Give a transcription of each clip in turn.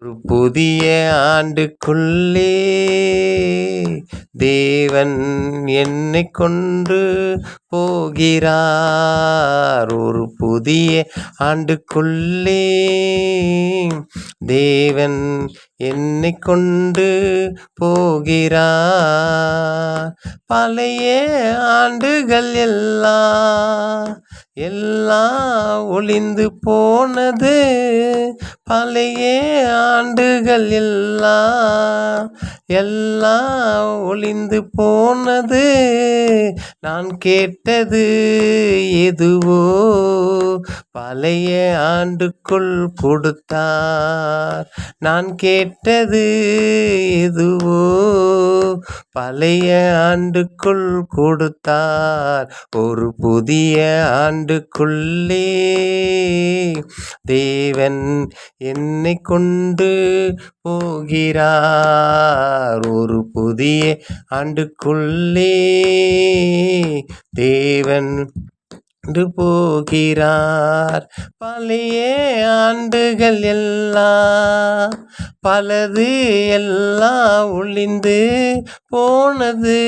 ஒரு புதிய ஆண்டுக்குள்ளே தேவன் என்னைக் கொண்டு போகிறார். ஒரு புதிய ஆண்டுக்குள்ளே தேவன் என்னைக் கொண்டு போகிறார். பழைய ஆண்டுகள் எல்லாம் ஒளிந்து போனது. பழைய ஆண்டுகள் எல்லாம் ஒளிந்து போனது. நான் கேட்டது எதுவோ பழைய ஆண்டுக்குள் கொடுத்தார். நான் கேட்டது எதுவோ பழைய ஆண்டுக்குள் கொடுத்தார். ஒரு புதிய ஆண்டுக்குள்ளே தேவன் என்னைக் கொண்டு போகிறார். ஒரு புதிய ஆண்டுக்குள்ளே தேவன் கொண்டு போகிறார். பழைய ஆண்டுகள் பலது எல்லாம் ஒளிந்து போனது.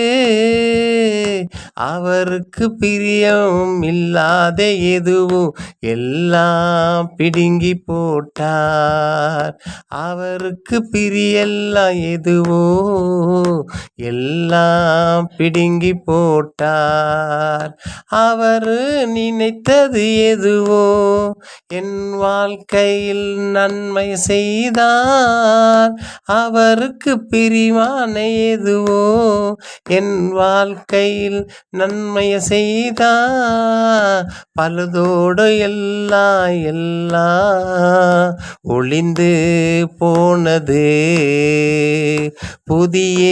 அவருக்கு பிரியம் இல்லாத எதுவும் எல்லாம் பிடுங்கி போட்டார். அவருக்கு பிரியெல்லாம் எதுவோ எல்லாம் பிடுங்கி போட்டார். அவரு நினைத்தது எதுவோ என் வாழ்க்கையில் நன்மை செய்தார். அவருக்கு பிரிவான எதுவோ என் வாழ்க்கையில் நன்மை செய்தார். பலதோடு எல்லாம் ஒளிந்து போனது. புதிய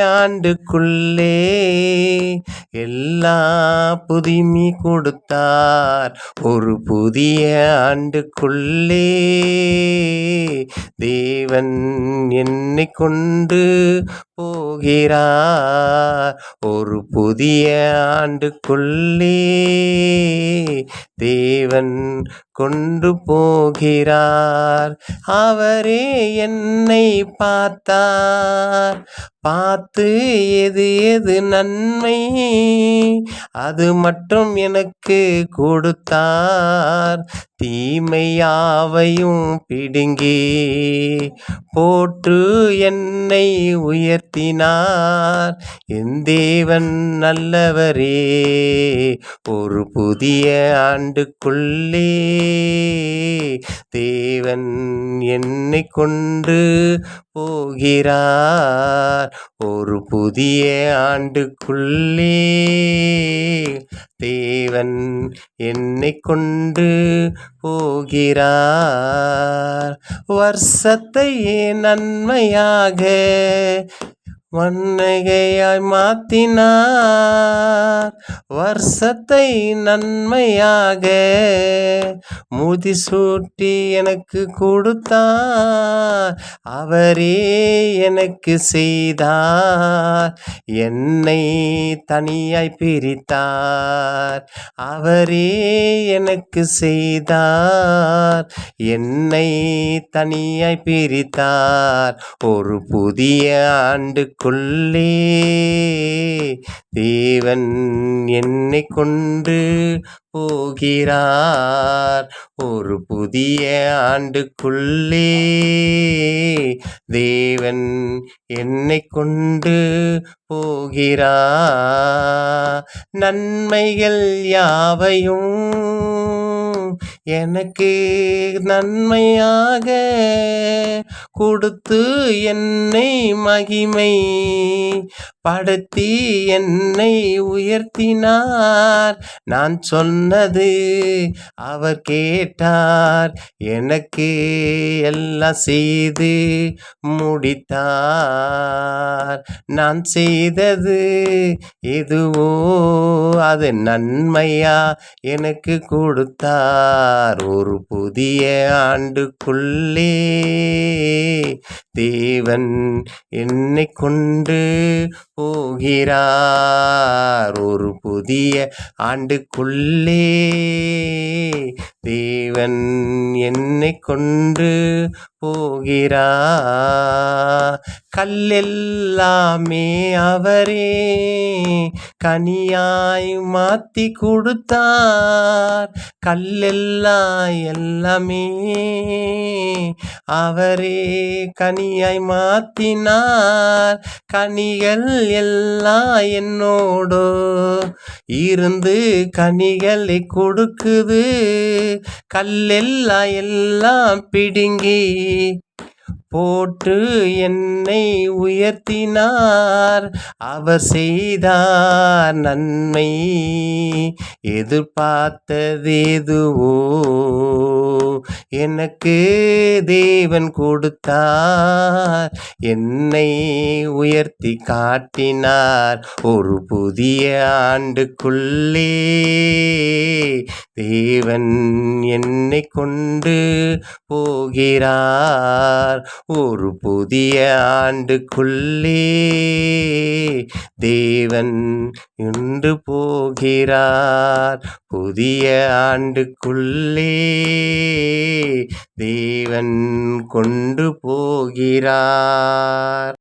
ஆண்டுக்குள்ளே எல்லாம் புதுமை கொடுத்தார். ஒரு புதிய ஆண்டுக்குள்ளே தேவன் என்னைக் கொண்டு போகிறார். ஒரு புதிய ஆண்டுக்குள்ளே தேவன் கொண்டு போகிறார். அவரே என்னை பார்த்தார். பார்த்து எது நன்மை அது மட்டும் எனக்கு கொடுத்தார். தீமையாவையும் பிடுங்கி போட்டு என்னை உயர்த்தினார். என் தேவன் நல்லவரே. ஒரு புதிய ஆண்டுக்குள்ளே தேவன் என்னைக் கொண்டு போகிறார். ஒரு புதிய ஆண்டுக்குள்ளே தேவன் என்னைக் கொண்டு போகிறார். வருஷத்தை நன்மையாக வண்ணகையாய் மாத்தினார். வருஷத்தை நன்மையாக முடிசூட்டி எனக்கு கொடுத்தார். அவரே எனக்கு செய்தார். என்னை தனியாய் பிரித்தார். அவரே எனக்கு செய்தார். என்னை தனியாய் பிரித்தார். ஒரு புதிய ஆண்டுக்குள்ளே தேவன் என்னைக் கொண்டு போகிறார். ஒரு புதிய ஆண்டுக்குள்ளே தேவன் என்னைக் கொண்டு போகிறார். நன்மைகள் யாவையும் எனக்கு நன்மையாக கொடுத்து என்னை மகிமை படுத்தி என்னை உயர்த்தினார். நான் சொன்னது அவர் கேட்டார். எனக்கு எல்லாம் செய்து முடித்தார். நான் செய்தது எதுவோ அது நன்மையா எனக்கு கொடுத்தார். ஒரு புதிய ஆண்டுக்குள்ளே தேவன் என்னை கொண்டு போகிறார் ஒரு புதிய ஆண்டுக்குள்ளே. தேவன் என்னை கொண்டு போகிறார். கல்லெல்லாமே அவரே கனியாய் மாத்தி கொடுத்தார். எல்லாமே அவரே கனியாய் மாத்தினார். கனிகள் எல்லாம் என்னோடு இருந்து கனிகளை கொடுக்குது. எல்லாம் பிடுங்கி போட்டு என்னை உயர்த்தினார். அவர் செய்தார் நன்மை எதிர்பார்த்ததேதுவோ எனக்கு தேவன் கொடுத்தார். என்னை உயர்த்தி காட்டினார் ஒரு புதிய ஆண்டுக்குள்ளே. தேவன் என்னை கொண்டு போகிறார் ஒரு புதிய ஆண்டுக்குள்ளே. தேவன் இன்று போகிறார் புதிய ஆண்டுக்குள்ளே. தேவன் கொண்டு போகிறார்.